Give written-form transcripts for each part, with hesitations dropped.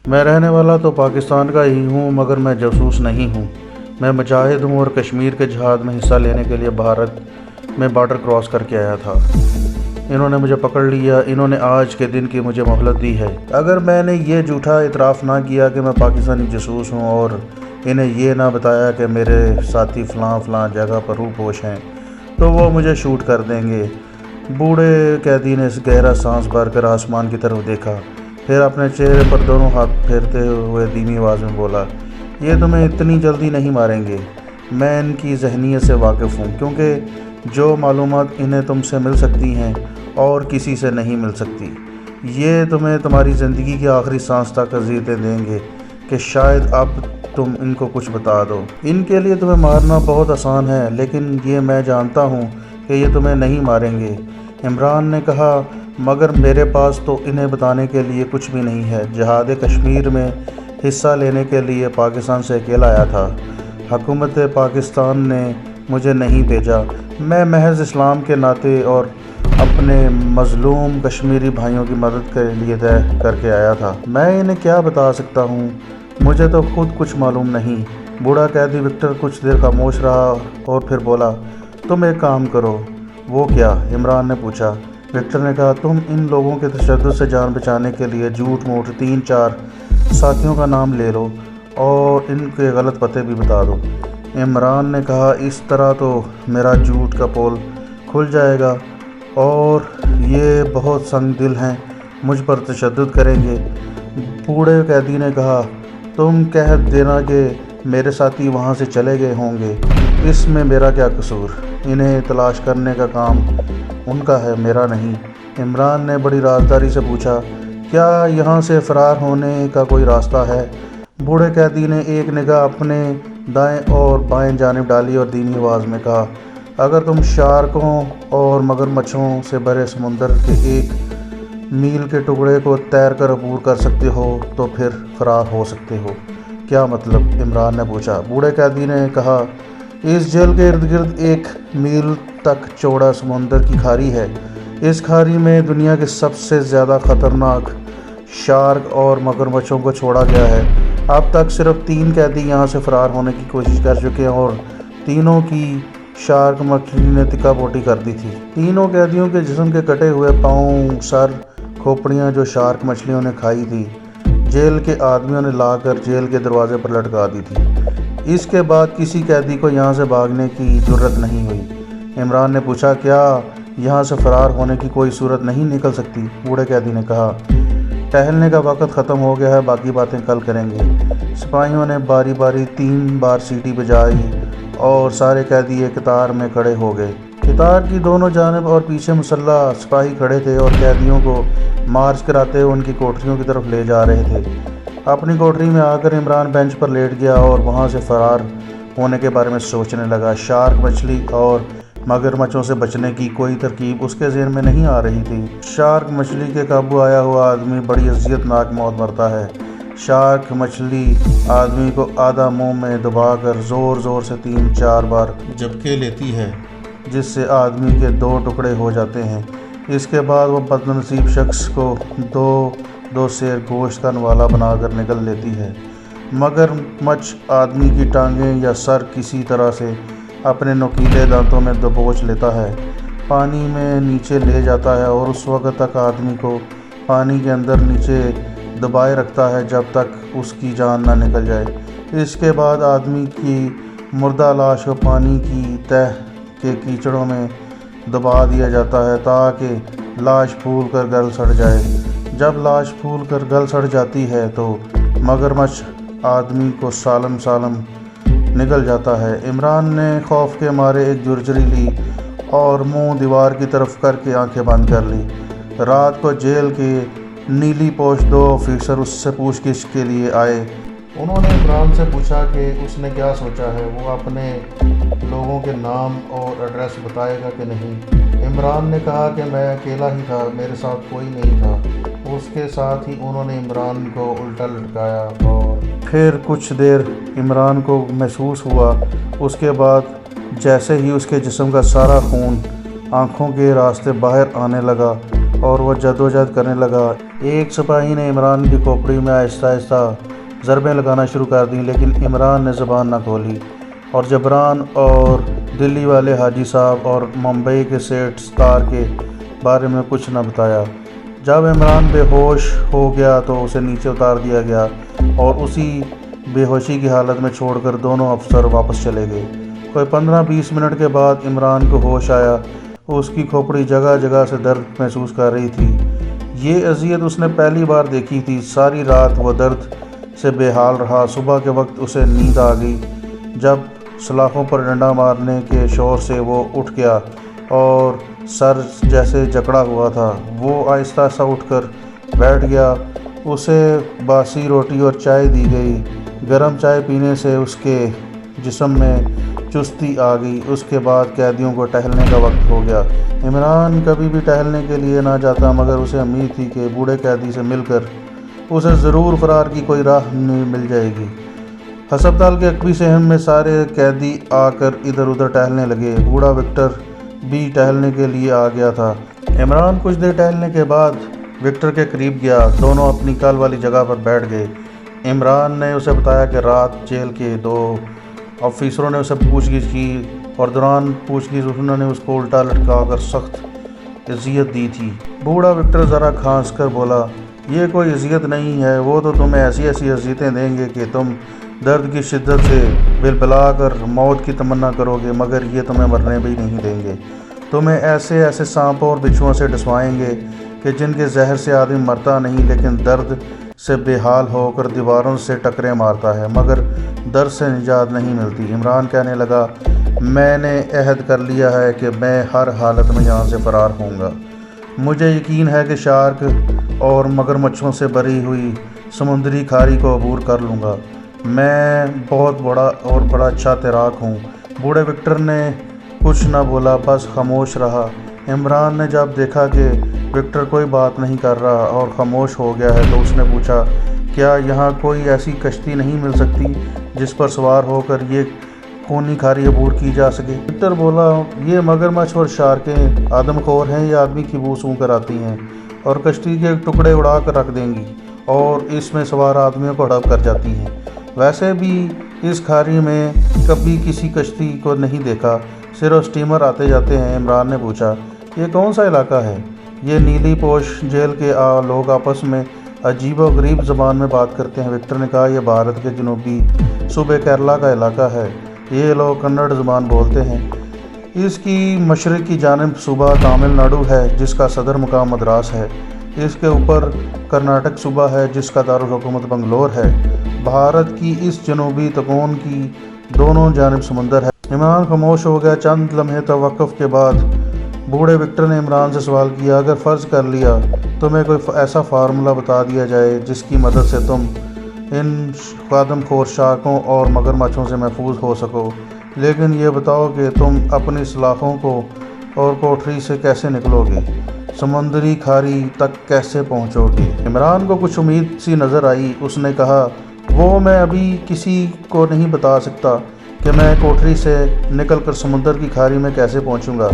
میں رہنے والا تو پاکستان کا ہی ہوں، مگر میں جاسوس نہیں ہوں۔ میں مجاہد ہوں اور کشمیر کے جہاد میں حصہ لینے کے لیے بھارت میں بارڈر کراس کر کے آیا تھا۔ انہوں نے مجھے پکڑ لیا۔ انہوں نے آج کے دن کی مجھے مہلت دی ہے۔ اگر میں نے یہ جھوٹا اعتراف نہ کیا کہ میں پاکستانی جاسوس ہوں اور انہیں یہ نہ بتایا کہ میرے ساتھی فلاں فلاں جگہ پر روپوش ہیں، تو وہ مجھے شوٹ کر دیں گے۔ بوڑھے قیدی نے گہرا سانس بھر کر آسمان کی طرف دیکھا، پھر اپنے چہرے پر دونوں ہاتھ پھیرتے ہوئے دھیمی آواز میں بولا، یہ تمہیں اتنی جلدی نہیں ماریں گے۔ میں ان کی ذہنیت سے واقف ہوں، کیونکہ جو معلومات انہیں تم سے مل سکتی ہیں اور کسی سے نہیں مل سکتی، یہ تمہیں تمہاری زندگی کی آخری سانس تک اذیتیں دیں گے کہ شاید اب تم ان کو کچھ بتا دو۔ ان کے لیے تمہیں مارنا بہت آسان ہے، لیکن یہ میں جانتا ہوں کہ یہ تمہیں نہیں ماریں گے۔ عمران نے کہا، مگر میرے پاس تو انہیں بتانے کے لیے کچھ بھی نہیں ہے۔ جہاد کشمیر میں حصہ لینے کے لیے پاکستان سے اکیلا آیا تھا۔ حکومت پاکستان نے مجھے نہیں بھیجا۔ میں محض اسلام کے ناطے اور اپنے مظلوم کشمیری بھائیوں کی مدد کے لیے طے کر کے آیا تھا۔ میں انہیں کیا بتا سکتا ہوں؟ مجھے تو خود کچھ معلوم نہیں۔ بوڑھا قیدی وکٹر کچھ دیر خاموش رہا اور پھر بولا، تم ایک کام کرو۔ وہ کیا؟ عمران نے پوچھا۔ وکٹر نے کہا، تم ان لوگوں کے تشدد سے جان بچانے کے لیے جھوٹ موٹ 3-4 ساتھیوں کا نام لے لو اور ان کے غلط پتے بھی بتا دو۔ عمران نے کہا، اس طرح تو میرا جھوٹ کا پول کھل جائے گا اور یہ بہت سنگ دل ہیں، مجھ پر تشدد کریں گے۔ بوڑھے قیدی نے کہا، تم کہہ دینا کہ میرے ساتھی وہاں سے چلے گئے ہوں گے، اس میں میرا کیا قصور؟ انہیں تلاش کرنے کا کام ان کا ہے، میرا نہیں۔ عمران نے بڑی رازداری سے پوچھا، کیا یہاں سے فرار ہونے کا کوئی راستہ ہے؟ بوڑھے قیدی نے ایک نگاہ اپنے دائیں اور بائیں جانب ڈالی اور دھیمی آواز میں کہا، اگر تم شارکوں اور مگرمچھوں سے بھرے سمندر کے 1 میل کے ٹکڑے کو تیر کر عبور کر سکتے ہو تو پھر فرار ہو سکتے ہو۔ کیا مطلب؟ عمران نے پوچھا۔ بوڑھے قیدی نے کہا، اس جیل کے ارد گرد 1 میل تک چوڑا سمندر کی کھاری ہے۔ اس کھاری میں دنیا کے سب سے زیادہ خطرناک شارک اور مگرمچھوں کو چھوڑا گیا ہے۔ اب تک صرف 3 قیدی یہاں سے فرار ہونے کی کوشش کر چکے ہیں اور تینوں کی شارک مچھلی نے تکا بوٹی کر دی تھی۔ تینوں قیدیوں کے جسم کے کٹے ہوئے پاؤں، سر، کھوپڑیاں جو شارک مچھلیوں نے کھائی تھی، جیل کے آدمیوں نے لا کر جیل کے دروازے پر لٹکا دی تھی۔ اس کے بعد کسی قیدی کو یہاں سے بھاگنے کی جرت نہیں ہوئی۔ عمران نے پوچھا، کیا یہاں سے فرار ہونے کی کوئی صورت نہیں نکل سکتی؟ بوڑھے قیدی نے کہا، ٹہلنے کا وقت ختم ہو گیا ہے، باقی باتیں کل کریں گے۔ سپاہیوں نے باری باری 3 بار سیٹی بجائی اور سارے قیدی ایک قطار میں کھڑے ہو گئے۔ قطار کی دونوں جانب اور پیچھے مسلح سپاہی کھڑے تھے اور قیدیوں کو مارچ کراتے ہوئے ان کی کوٹریوں کی طرف لے جا رہے تھے۔ اپنی کوٹری میں آ کر عمران بینچ پر لیٹ گیا اور وہاں سے فرار ہونے کے بارے میں سوچنے لگا۔ شارک مچھلی اور مگرمچھوں سے بچنے کی کوئی ترکیب اس کے ذہن میں نہیں آ رہی تھی۔ شارک مچھلی کے قابو آیا ہوا آدمی بڑی اذیت ناک موت مرتا ہے۔ شارک مچھلی آدمی کو آدھا منہ میں دبا کر زور زور سے 3-4 بار جھپکے لیتی ہے، جس سے آدمی کے 2 ٹکڑے ہو جاتے ہیں۔ اس کے بعد وہ بد نصیب شخص کو 2 سیر گوشت کا نوالا بنا کر نگل لیتی ہے۔ مگرمچھ آدمی کی ٹانگیں یا سر کسی طرح سے اپنے نوکیلے دانتوں میں دبوچ لیتا ہے، پانی میں نیچے لے جاتا ہے اور اس وقت تک آدمی کو پانی کے اندر نیچے دبائے رکھتا ہے جب تک اس کی جان نہ نکل جائے۔ اس کے بعد آدمی کی مردہ لاش کو پانی کی تہہ کے کیچڑوں میں دبا دیا جاتا ہے تاکہ لاش پھول کر گل سڑ جائے۔ جب لاش پھول کر گل سڑ جاتی ہے تو مگرمچھ آدمی کو سالم سالم نگل جاتا ہے۔ عمران نے خوف کے مارے ایک جھرجھری لی اور منہ دیوار کی طرف کر کے آنکھیں بند کر لی۔ رات کو جیل کے نیلی پوش 2 آفیسر اس سے پوچھ گچھ کے لیے آئے۔ انہوں نے عمران سے پوچھا کہ اس نے کیا سوچا ہے، وہ اپنے لوگوں کے نام اور ایڈریس بتائے گا کہ نہیں۔ عمران نے کہا کہ میں اکیلا ہی تھا، میرے ساتھ کوئی نہیں تھا۔ اس کے ساتھ ہی انہوں نے عمران کو الٹا لٹکایا اور پھر کچھ دیر عمران کو محسوس ہوا۔ اس کے بعد جیسے ہی اس کے جسم کا سارا خون آنکھوں کے راستے باہر آنے لگا اور وہ جدوجہد کرنے لگا۔ ایک سپاہی نے عمران کی کھوپڑی میں آہستہ آہستہ ضربیں لگانا شروع کر دیں، لیکن عمران نے زبان نہ کھولی اور جبران اور دلی والے حاجی صاحب اور ممبئی کے سیٹھ ستار کے بارے میں کچھ نہ بتایا۔ جب عمران بے ہوش ہو گیا تو اسے نیچے اتار دیا گیا اور اسی بے ہوشی کی حالت میں چھوڑ کر دونوں افسر واپس چلے گئے۔ کوئی 15-20 منٹ کے بعد عمران کو ہوش آیا۔ اس کی کھوپڑی جگہ جگہ سے درد محسوس کر رہی تھی۔ یہ اذیت اس نے پہلی بار دیکھی تھی۔ ساری رات وہ درد سے بے حال رہا۔ صبح کے وقت اسے نیند آ گئی۔ جب سلاخوں پر ڈنڈا مارنے کے شور سے وہ اٹھ گیا اور سر جیسے جکڑا ہوا تھا، وہ آہستہ آہستہ اٹھ کر بیٹھ گیا۔ اسے باسی روٹی اور چائے دی گئی۔ گرم چائے پینے سے اس کے جسم میں چستی آ گئی۔ اس کے بعد قیدیوں کو ٹہلنے کا وقت ہو گیا۔ عمران کبھی بھی ٹہلنے کے لیے نہ جاتا، مگر اسے امید تھی کہ بوڑھے قیدی سے مل کر اسے ضرور فرار کی کوئی راہ مل جائے گی۔ ہسپتال کے عقبی صحن میں سارے قیدی آ کر ادھر ادھر ٹہلنے لگے۔ بوڑھا وکٹر بھی ٹہلنے کے لیے آ گیا تھا۔ عمران کچھ دیر ٹہلنے کے بعد وکٹر کے قریب گیا۔ دونوں اپنی کل والی جگہ پر بیٹھ گئے۔ عمران نے اسے بتایا کہ رات جیل کے 2 آفیسروں نے اسے پوچھ گچھ کی اور دوران پوچھ گچھ انہوں نے اس کو الٹا لٹکا کر سخت اذیت دی تھی۔ بوڑھا وکٹر ذرا کھانس کر بولا، یہ کوئی اذیت نہیں ہے، وہ تو تمہیں ایسی ایسی اذیتیں دیں گے کہ تم درد کی شدت سے بلبلا کر موت کی تمنا کرو گے، مگر یہ تمہیں مرنے بھی نہیں دیں گے۔ تمہیں ایسے ایسے سانپوں اور بچھوؤں سے ڈسوائیں گے کہ جن کے زہر سے آدمی مرتا نہیں، لیکن درد سے بے حال ہو کر دیواروں سے ٹکریں مارتا ہے، مگر درد سے نجات نہیں ملتی۔ عمران کہنے لگا، میں نے عہد کر لیا ہے کہ میں ہر حالت میں یہاں سے فرار ہوں گا۔ مجھے یقین ہے کہ شارک اور مگرمچھوں سے بھری ہوئی سمندری کھاری کو عبور کر لوں گا۔ میں بہت بڑا اچھا تیراک ہوں۔ بوڑھے وکٹر نے کچھ نہ بولا، بس خاموش رہا۔ عمران نے جب دیکھا کہ وکٹر کوئی بات نہیں کر رہا اور خاموش ہو گیا ہے تو اس نے پوچھا، کیا یہاں کوئی ایسی کشتی نہیں مل سکتی جس پر سوار ہو کر یہ خونی کھاری عبور کی جا سکے؟ وکٹر بولا، یہ مگرمچھ اور شارکیں آدم خور ہیں، یہ آدمی کی بو سونگ کر آتی ہیں اور کشتی کے ٹکڑے اڑا کر رکھ دیں گی اور اس میں سوار آدمیوں کو ہڑپ کر جاتی ہیں۔ ویسے بھی اس کھاری میں کبھی کسی کشتی کو نہیں دیکھا، صرف سٹیمر آتے جاتے ہیں۔ عمران نے پوچھا، یہ کون سا علاقہ ہے؟ یہ نیلی پوش جیل کے لوگ آپس میں عجیب و غریب زبان میں بات کرتے ہیں۔ وکٹر نے کہا، یہ بھارت کے جنوبی صوبے کیرلا کا علاقہ ہے۔ یہ لوگ کنڑ زبان بولتے ہیں۔ اس کی مشرق کی جانب صوبہ تامل ناڈو ہے جس کا صدر مقام مدراس ہے۔ اس کے اوپر کرناٹک صوبہ ہے جس کا دارالحکومت بنگلور ہے۔ بھارت کی اس جنوبی تکون کی دونوں جانب سمندر ہے۔ عمران خاموش ہو گیا۔ چند لمحے توقف کے بعد بوڑھے وکٹر نے عمران سے سوال کیا، اگر فرض کر لیا تمہیں کوئی ایسا فارمولہ بتا دیا جائے جس کی مدد سے تم ان آدم خور شارکوں اور مگرمچھوں سے محفوظ ہو سکو، لیکن یہ بتاؤ کہ تم اپنی سلاخوں کو اور کوٹھری سے کیسے نکلو گے، سمندری کھاری تک کیسے پہنچو گے؟ عمران کو کچھ امید سی نظر آئی۔ اس نے کہا، وہ میں ابھی کسی کو نہیں بتا سکتا کہ میں کوٹھری سے نکل کر سمندر کی کھاری میں کیسے پہنچوں گا،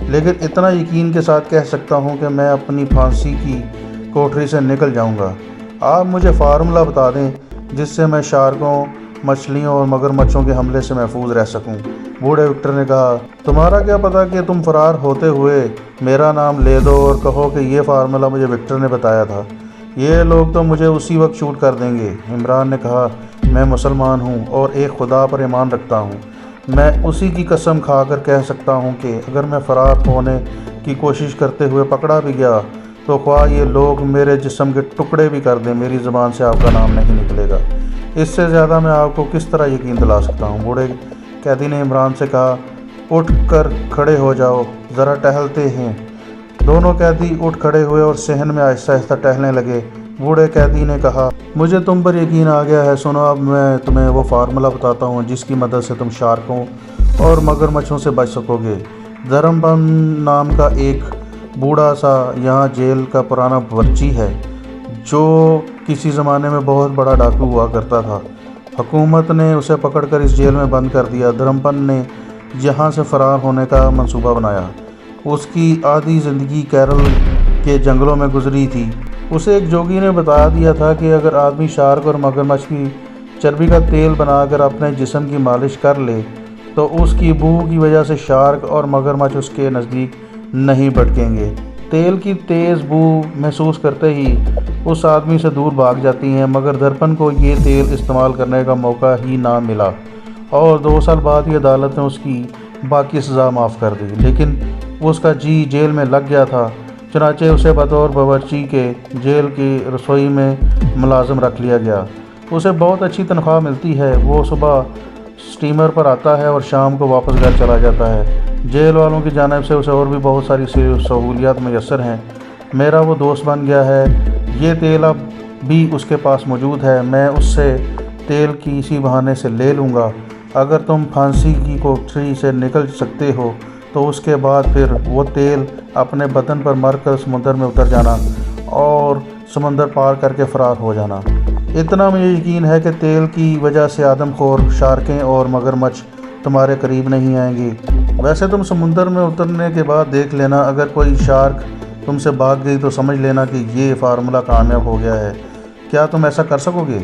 لیکن اتنا یقین کے ساتھ کہہ سکتا ہوں کہ میں اپنی پھانسی کی کوٹھری سے نکل جاؤں گا۔ آپ مجھے فارمولہ بتا دیں جس سے میں شارکوں، مچھلیوں اور مگرمچھوں کے حملے سے محفوظ رہ سکوں۔ بوڑھے وکٹر نے کہا، تمہارا کیا پتہ کہ تم فرار ہوتے ہوئے میرا نام لے دو اور کہو کہ یہ فارمولہ مجھے وکٹر نے بتایا تھا، یہ لوگ تو مجھے اسی وقت شوٹ کر دیں گے۔ عمران نے کہا، میں مسلمان ہوں اور ایک خدا پر ایمان رکھتا ہوں، میں اسی کی قسم کھا کر کہہ سکتا ہوں کہ اگر میں فرار ہونے کی کوشش کرتے ہوئے پکڑا بھی گیا تو خواہ یہ لوگ میرے جسم کے ٹکڑے بھی کر دیں، میری زبان سے آپ کا نام نہیں نکلے گا۔ اس سے زیادہ میں آپ کو کس طرح یقین دلا سکتا ہوں؟ بوڑھے قیدی نے عمران سے کہا، اٹھ کر کھڑے ہو جاؤ، ذرا ٹہلتے ہیں۔ دونوں قیدی اٹھ کھڑے ہوئے اور صحن میں آہستہ آہستہ ٹہلنے لگے۔ بوڑھے قیدی نے کہا، مجھے تم پر یقین آ گیا ہے، سنو اب میں تمہیں وہ فارمولہ بتاتا ہوں جس کی مدد سے تم شارکوں اور مگرمچھوں سے بچ سکو گے۔ دھرم پن نام کا ایک بوڑھا سا یہاں جیل کا پرانا ورچی ہے جو کسی زمانے میں بہت بڑا ڈاکو ہوا کرتا تھا۔ حکومت نے اسے پکڑ کر اس جیل میں بند کر دیا۔ دھرم پن نے یہاں سے فرار ہونے کا منصوبہ بنایا۔ اس کی آدھی زندگی کیرل کے جنگلوں میں گزری تھی۔ اسے ایک جوگی نے بتا دیا تھا کہ اگر آدمی شارک اور مگرمچھ کی چربی کا تیل بنا کر اپنے جسم کی مالش کر لے تو اس کی بو کی وجہ سے شارک اور مگرمچھ اس کے نزدیک نہیں بھٹکیں گے۔ تیل کی تیز بو محسوس کرتے ہی اس آدمی سے دور بھاگ جاتی ہیں، مگر درپن کو یہ تیل استعمال کرنے کا موقع ہی نہ ملا اور 2 سال بعد ہی عدالت نے اس کی باقی سزا معاف کر دی، لیکن اس کا جی جیل میں لگ گیا تھا۔ چنانچہ اسے بطور باورچی کے جیل کی رسوئی میں ملازم رکھ لیا گیا۔ اسے بہت اچھی تنخواہ ملتی ہے، وہ صبح سٹیمر پر آتا ہے اور شام کو واپس گھر چلا جاتا ہے۔ جیل والوں کی جانب سے اسے اور بھی بہت ساری سہولیات میسر ہیں۔ میرا وہ دوست بن گیا ہے، یہ تیل اب بھی اس کے پاس موجود ہے، میں اس سے تیل کسی بہانے سے لے لوں گا۔ اگر تم پھانسی کی کوٹری سے نکل سکتے ہو تو اس کے بعد پھر وہ تیل اپنے بدن پر مر کر سمندر میں اتر جانا اور سمندر پار کر کے فرار ہو جانا۔ اتنا مجھے یقین ہے کہ تیل کی وجہ سے آدم خور شارکیں اور مگرمچھ تمہارے قریب نہیں آئیں گی۔ ویسے تم سمندر میں اترنے کے بعد دیکھ لینا، اگر کوئی شارک تم سے بھاگ گئی تو سمجھ لینا کہ یہ فارمولہ کامیاب ہو گیا ہے۔ کیا تم ایسا کر سکو گے؟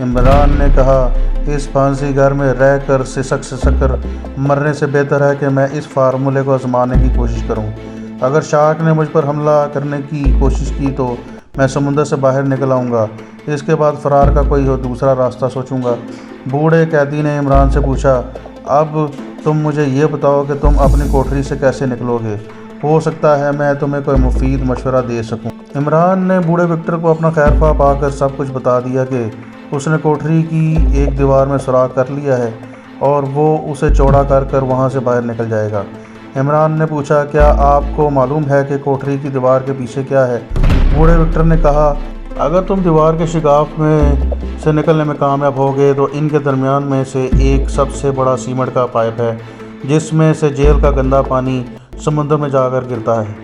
عمران نے کہا، اس پھانسی گھر میں رہ کر سسک کر مرنے سے بہتر ہے کہ میں اس فارمولے کو آزمانے کی کوشش کروں۔ اگر شارک نے مجھ پر حملہ کرنے کی کوشش کی تو میں سمندر سے باہر نکل آؤں گا، اس کے بعد فرار کا کوئی دوسرا راستہ سوچوں گا۔ بوڑھے قیدی نے عمران سے پوچھا، اب تم مجھے یہ بتاؤ کہ تم اپنی کوٹری سے کیسے نکلو گے؟ ہو سکتا ہے میں تمہیں کوئی مفید مشورہ دے سکوں۔ عمران نے بوڑھے وکٹر کو اپنا خیر خواہ پا کر سب کچھ بتا دیا کہ اس نے کوٹری کی ایک دیوار میں سوراخ کر لیا ہے اور وہ اسے چوڑا کر کر وہاں سے باہر نکل جائے گا۔ عمران نے پوچھا، کیا آپ کو معلوم ہے کہ کوٹری کی دیوار کے پیچھے کیا ہے؟ بوڑھے وکٹر نے کہا، اگر تم دیوار کے شگاف میں سے نکلنے میں کامیاب ہو گئے تو ان کے درمیان میں سے ایک سب سے بڑا سیمنٹ کا پائپ ہے جس میں سے جیل کا گندا پانی سمندر میں جا کر گرتا ہے۔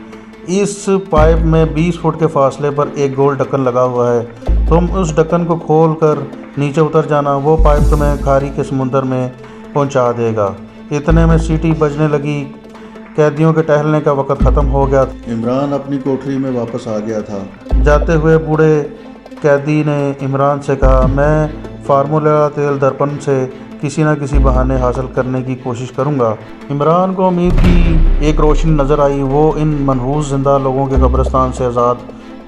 اس پائپ میں 20 فٹ کے فاصلے پر ایک گول ڈھکن لگا ہوا ہے، تم اس ڈھکن کو کھول کر نیچے اتر جانا، وہ پائپ تمہیں کھاری کے سمندر میں پہنچا دے گا۔ اتنے میں سیٹی بجنے لگی، قیدیوں کے ٹہلنے کا وقت ختم ہو گیا۔ عمران اپنی کوٹری میں واپس آ گیا تھا۔ جاتے ہوئے بوڑھے قیدی نے عمران سے کہا، میں فارمولہ تیل درپن سے کسی نہ کسی بہانے حاصل کرنے کی کوشش کروں گا۔ عمران کو امید کی ایک روشنی نظر آئی، وہ ان منحوس زندہ لوگوں کے قبرستان سے آزاد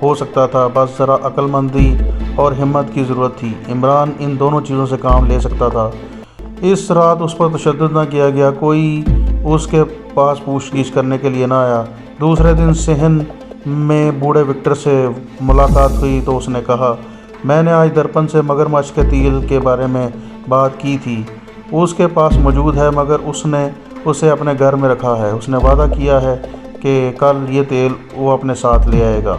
ہو سکتا تھا، بس ذرا عقل مندی اور ہمت کی ضرورت تھی۔ عمران ان دونوں چیزوں سے کام لے سکتا تھا۔ اس رات اس پر تشدد نہ کیا گیا، کوئی اس کے پاس پوچھ گچھ کرنے کے لیے نہ آیا۔ دوسرے دن صحن میں بوڑھے وکٹر سے ملاقات ہوئی تو اس نے کہا، میں نے آج درپن سے مگرمچھ کے تیل کے بارے میں بات کی تھی، اس کے پاس موجود ہے مگر اس نے اسے اپنے گھر میں رکھا ہے، اس نے وعدہ کیا ہے کہ کل یہ تیل وہ اپنے ساتھ لے آئے گا۔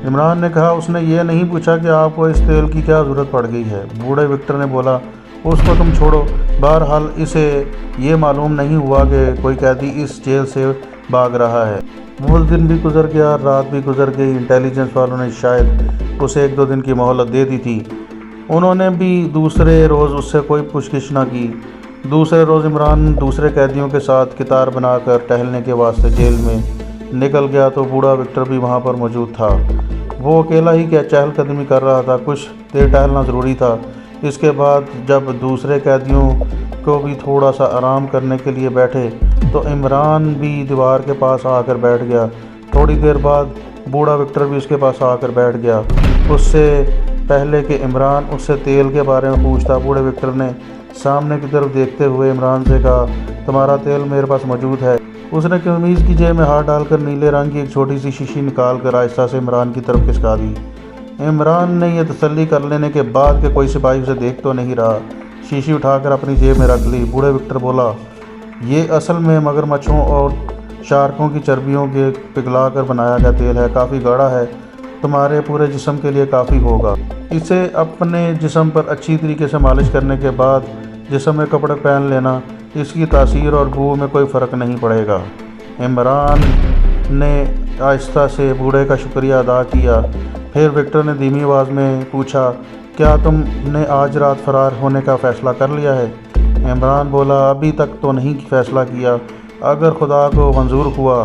عمران نے کہا، اس نے یہ نہیں پوچھا کہ آپ کو اس تیل کی کیا ضرورت پڑ گئی ہے؟ بوڑھے وکٹر نے بولا، اس کو تم چھوڑو، بہرحال اسے یہ معلوم نہیں ہوا کہ کوئی قیدی اس جیل سے بھاگ رہا ہے۔ وہ دن بھی گزر گیا، رات بھی گزر گئی، انٹیلیجنس والوں نے شاید اسے 1-2 دن کی مہلت دے دی تھی۔ انہوں نے بھی دوسرے روز اس سے کوئی پوچھ گچھ نہ کی۔ دوسرے روز عمران دوسرے قیدیوں کے ساتھ قطار بنا کر ٹہلنے کے واسطے جیل میں نکل گیا تو بوڑھا وکٹر بھی وہاں پر موجود تھا۔ وہ اکیلا ہی چہل قدمی کر رہا تھا، کچھ دیر ٹہلنا ضروری تھا۔ اس کے بعد جب دوسرے قیدیوں کو بھی تھوڑا سا آرام کرنے کے لیے بیٹھے تو عمران بھی دیوار کے پاس آ کر بیٹھ گیا۔ تھوڑی دیر بعد بوڑھا وکٹر بھی اس کے پاس آ کر بیٹھ گیا، اس سے پہلے کہ عمران اس سے تیل کے بارے میں پوچھتا۔ بوڑھے وکٹر نے سامنے کی طرف دیکھتے ہوئے عمران سے کہا، تمہارا تیل میرے پاس موجود ہے۔ اس نے قمیض کی جیب میں ہاتھ ڈال کر نیلے رنگ کی ایک چھوٹی سی شیشی نکال کر آہستہ سے عمران کی طرف کھسکا دی۔ عمران نے یہ تسلی کر لینے کے بعد کہ کوئی سپاہی اسے دیکھ تو نہیں رہا، شیشی اٹھا کر اپنی جیب میں رکھ لی۔ بوڑھے وکٹر بولا، یہ اصل میں مگرمچھوں اور شارکوں کی چربیوں کے پگھلا کر بنایا گیا تیل ہے، کافی گاڑھا ہے، تمہارے پورے جسم کے لیے کافی ہوگا۔ اسے اپنے جسم پر اچھی طریقے سے مالش کرنے کے بعد جسم میں کپڑے پہن لینا، اس کی تاثیر اور بو میں کوئی فرق نہیں پڑے گا۔ عمران نے آہستہ سے بوڑھے کا شکریہ ادا کیا۔ پھر وکٹر نے دھیمی آواز میں پوچھا، کیا تم نے آج رات فرار ہونے کا فیصلہ کر لیا ہے؟ عمران بولا، ابھی تک تو نہیں فیصلہ کیا، اگر خدا کو منظور ہوا